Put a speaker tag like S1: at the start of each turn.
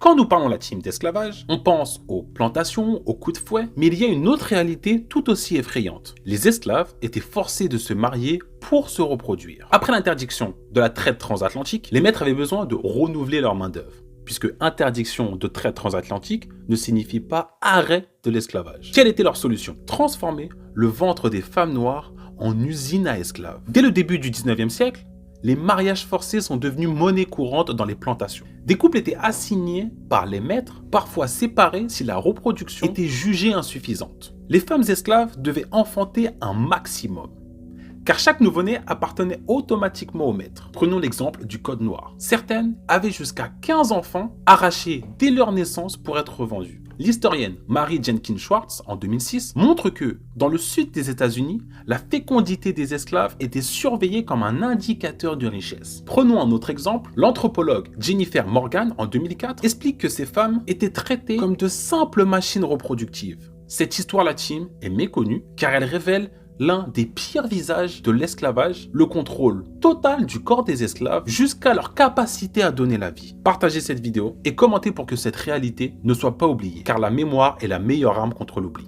S1: Quand nous parlons la team d'esclavage, on pense aux plantations, aux coups de fouet, mais il y a une autre réalité tout aussi effrayante. Les esclaves étaient forcés de se marier pour se reproduire. Après l'interdiction de la traite transatlantique, les maîtres avaient besoin de renouveler leur main-d'œuvre, puisque interdiction de traite transatlantique ne signifie pas arrêt de l'esclavage. Quelle était leur solution? Transformer le ventre des femmes noires en usine à esclaves. Dès le début du 19e siècle, les mariages forcés sont devenus monnaie courante dans les plantations. Des couples étaient assignés par les maîtres, parfois séparés si la reproduction était jugée insuffisante. Les femmes esclaves devaient enfanter un maximum, car chaque nouveau-né appartenait automatiquement au maître. Prenons l'exemple du Code noir. Certaines avaient jusqu'à 15 enfants arrachés dès leur naissance pour être revendus. L'historienne Mary Jenkins Schwartz, en 2006, montre que, dans le sud des États-Unis, la fécondité des esclaves était surveillée comme un indicateur de richesse. Prenons un autre exemple. L'anthropologue Jennifer Morgan, en 2004, explique que ces femmes étaient traitées comme de simples machines reproductives. Cette histoire, la team, est méconnue car elle révèle l'un des pires visages de l'esclavage, le contrôle total du corps des esclaves jusqu'à leur capacité à donner la vie. Partagez cette vidéo et commentez pour que cette réalité ne soit pas oubliée, car la mémoire est la meilleure arme contre l'oubli.